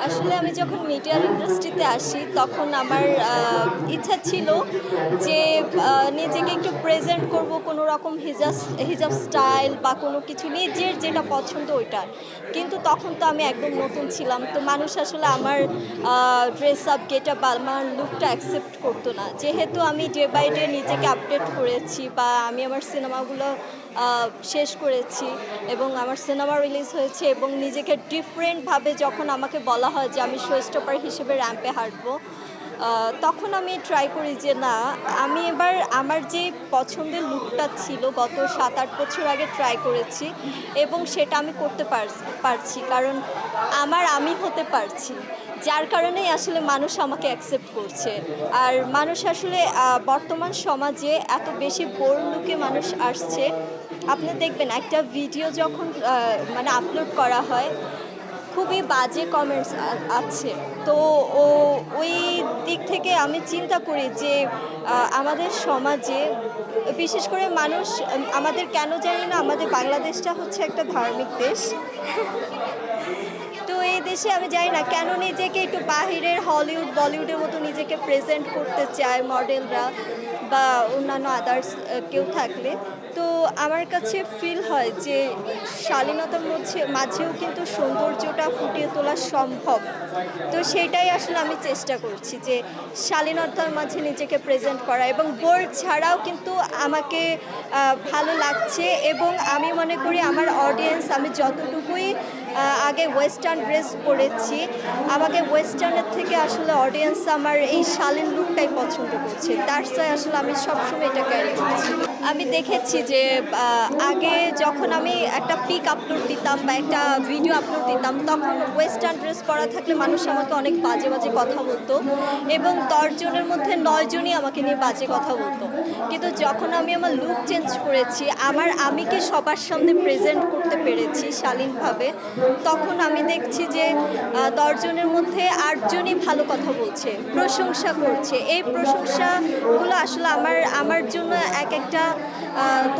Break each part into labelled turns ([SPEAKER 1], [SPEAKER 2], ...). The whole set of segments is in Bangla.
[SPEAKER 1] আসলে আমি যখন মিডিয়ার ইন্ডাস্ট্রিতে আসি তখন আমার ইচ্ছা ছিল যে নিজেকে একটু প্রেজেন্ট করব কোনো রকম হিজাব স্টাইল বা কোনো কিছু নিজের যেটা পছন্দ ওইটা। কিন্তু তখন তো আমি একদম নতুন ছিলাম, তো মানুষ আসলে আমার ড্রেস আপ গেট আপ বা আমার লুকটা অ্যাকসেপ্ট করতো না। যেহেতু আমি ডে বাই ডে নিজেকে আপডেট করেছি বা আমি আমার সিনেমাগুলো শেষ করেছি এবং আমার সিনেমা রিলিজ হয়েছে এবং নিজেকে ডিফারেন্টভাবে যখন আমাকে বলা হয় যে আমি শো স্টপার হিসেবে র্যাম্পে হাঁটবো, তখন আমি ট্রাই করি যে না, আমি এবার আমার যে পছন্দের লুকটা ছিল গত 7-8 বছর আগে ট্রাই করেছি এবং সেটা আমি করতে পারছি, কারণ আমি হতে পারছি, যার কারণেই আসলে মানুষ আমাকে অ্যাকসেপ্ট করছে। আর মানুষ আসলে বর্তমান সমাজে এত বেশি বোল্ড লুকে মানুষ আসছে। আপনি দেখবেন একটা ভিডিও যখন মানে আপলোড করা হয়, খুবই বাজে কমেন্টস আছে। তো ও ওই দিক থেকে আমি চিন্তা করি যে আমাদের সমাজে বিশেষ করে মানুষ আমাদের কেন জানি না, আমাদের বাংলাদেশটা হচ্ছে একটা ধার্মিক দেশ। তো এই দেশে আমি জানি না কেন নিজেকে একটু বাহিরের হলিউড বলিউডের মতো নিজেকে প্রেজেন্ট করতে চায় মডেলরা বা অন্যান্য আদার্স কেউ থাকলে। তো আমার কাছে ফিল হয় যে শালীনতার মাঝেও কিন্তু সৌন্দর্যটা ফুটিয়ে তোলা সম্ভব। তো সেটাই আসলে আমি চেষ্টা করছি যে শালীনতার মাঝে নিজেকে প্রেজেন্ট করা, এবং বোল্ড ছাড়াও কিন্তু আমাকে ভালো লাগছে। এবং আমি মনে করি আমার অডিয়েন্স, আমি যতটুকুই আগে ওয়েস্টার্ন ড্রেস পরেছি, আমাকে ওয়েস্টার্নের থেকে আসলে অডিয়েন্স আমার এই শালীন লুকটাই পছন্দ করছে। দ্যাটস ওয়াই আসলে আমি সবসময় এটা ক্যারি করছি। আমি দেখেছি যে আগে যখন আমি একটা পিক আপলোড দিতাম বা একটা ভিডিও আপলোড দিতাম, তখন ওয়েস্টার্ন ড্রেস পরা থাকলে মানুষ আমাকে অনেক বাজে বাজে কথা বলতো এবং 10 জনের মধ্যে 9 জনই আমাকে নিয়ে বাজে কথা বলতো। কিন্তু যখন আমি আমার লুক চেঞ্জ করেছি, আমিকে সবার সামনে প্রেজেন্ট করতে পেরেছি শালীনভাবে, তখন আমি দেখছি যে 10 জনের মধ্যে 8 জনই ভালো কথা বলছে, প্রশংসা করছে। এই প্রশংসাগুলো আসলে আমার জন্য এক একটা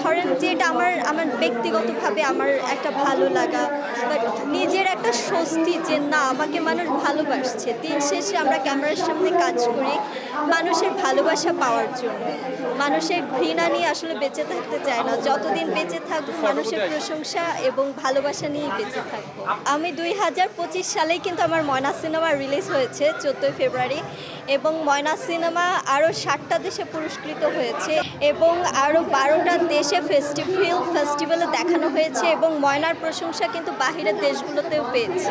[SPEAKER 1] ধরেন যে এটা আমার ব্যক্তিগতভাবে আমার একটা ভালো লাগা, বাট নিজের একটা স্বস্তি যে না, আমাকে মানুষ ভালোবাসছে। দিন শেষে আমরা ক্যামেরার সামনে কাজ করি মানুষের ভালোবাসা পাওয়ার জন্য। মানুষের ঘৃণা নিয়ে আসলে বেঁচে থাকতে চায় না। যতদিন বেঁচে থাকবো মানুষের প্রশংসা এবং ভালোবাসা নিয়েই বেঁচে থাকবো। আমি 2025 সালেই কিন্তু আমার ময়না সিনেমা রিলিজ হয়েছে 14 ফেব্রুয়ারি, এবং ময়না সিনেমা আরও 7টা দেশে পুরস্কৃত হয়েছে এবং আরও 12টা দেশে ফেস্টিভ্যালে দেখানো হয়েছে, এবং ময়নার প্রশংসা কিন্তু বাহিরের দেশগুলোতেও পেয়েছি।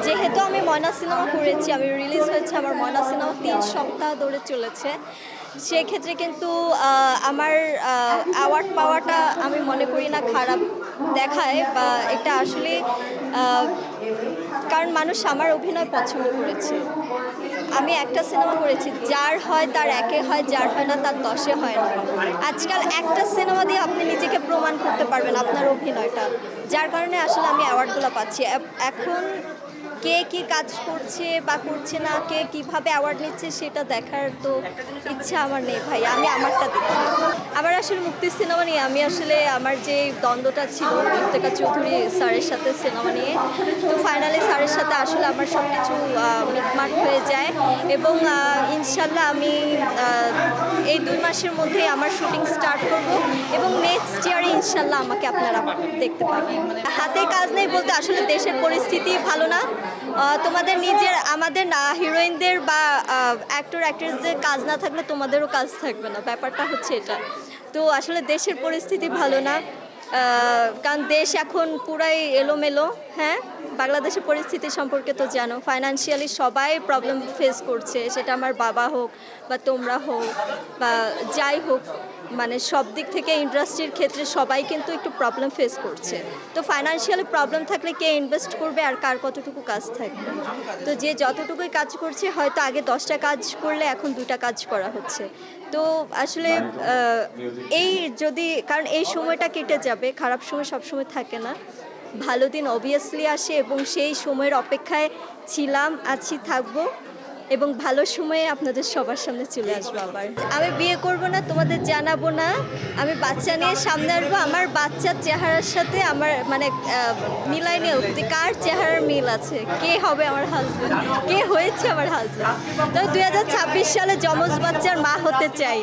[SPEAKER 1] যেহেতু আমি ময়না সিনেমা করেছি, আমি রিলিজ হয়েছে আমার ময়না সিনেমা 3 সপ্তাহ ধরে চলেছে, সেক্ষেত্রে কিন্তু আমার অ্যাওয়ার্ড পাওয়াটা আমি মনে করি না খারাপ দেখায়, বা এটা আসলে কারণ মানুষ আমার অভিনয় পছন্দ করেছে। আমি একটা সিনেমা করেছি, যার হয় তার একে হয়, যার হয় না তার 10-এ হয় না। আজকাল একটা সিনেমা দিয়ে আপনি নিজেকে প্রমাণ করতে পারবেন আপনার অভিনয়টা, যার কারণে আসলে আমি অ্যাওয়ার্ডগুলো পাচ্ছি। এখন কে কি কাজ করছে বা করছে না, কে কিভাবে অ্যাওয়ার্ড নিচ্ছে সেটা দেখার তো ইচ্ছা আমার নেই ভাই, আমি আমারটা দেখি। আমার আসলে মুক্তি সিনেমা নিয়ে আমি আসলে আমার যে দ্বন্দ্বটা ছিল ইফতেখার চৌধুরী স্যারের সাথে সিনেমা নিয়ে, তো ফাইনালি স্যারের সাথে আসলে আমার সব কিছু মিটমাট হয়ে যায় এবং ইনশাল্লাহ আমি এই 2 মাসের মধ্যে আমার শুটিং স্টার্ট করব এবং নেক্সট ইয়ারে ইনশাল্লাহ আমাকে আপনারা দেখতে পাবেন। হাতে কাজ নেই বলতে আসলে দেশের পরিস্থিতি ভালো না, তোমাদের আমাদের না হিরোইনদের বা অ্যাক্টর অ্যাক্ট্রেসদের কাজ না থাকলে তোমাদেরও কাজ থাকবে না, ব্যাপারটা হচ্ছে এটা। তো আসলে দেশের পরিস্থিতি ভালো না, কারণ দেশ এখন পুরাই এলোমেলো। হ্যাঁ, বাংলাদেশের পরিস্থিতি সম্পর্কে তো জানো, ফাইন্যান্সিয়ালি সবাই প্রবলেম ফেস করছে, সেটা আমার বাবা হোক বা তোমরা হোক বা যাই হোক, মানে সব দিক থেকে ইন্ডাস্ট্রির ক্ষেত্রে সবাই কিন্তু একটু প্রবলেম ফেস করছে। তো ফাইন্যান্সিয়ালি প্রবলেম থাকলে কে ইনভেস্ট করবে আর কার কতটুকু কাজ থাকবে? তো যে যতটুকুই কাজ করছে, হয়তো আগে 10টা কাজ করলে এখন 2টা কাজ করা হচ্ছে। তো আসলে কারণ এই সময়টা কেটে যাবে, খারাপ সময় সবসময় থাকে না, ভালো দিন অবভিয়াসলি আসে এবং সেই সময়ের অপেক্ষায় ছিলাম, আছি, থাকবো। এবং ভালো সময়ে আপনাদের সবার সামনে চলে আসবো আবার। আমি বিয়ে করব না, তোমাদের জানাবো না, আমি বাচ্চা নিয়ে সামনে আসবো। আমার বাচ্চার চেহারার সাথে আমার মানে মিলাই নিয়ে যে কার চেহারার মিল আছে, কে হবে আমার হাজব্যান্ড, কে হয়েছে আমার হাজব্যান্ড। তো 2026 সালে যমজ বাচ্চার মা হতে চাই।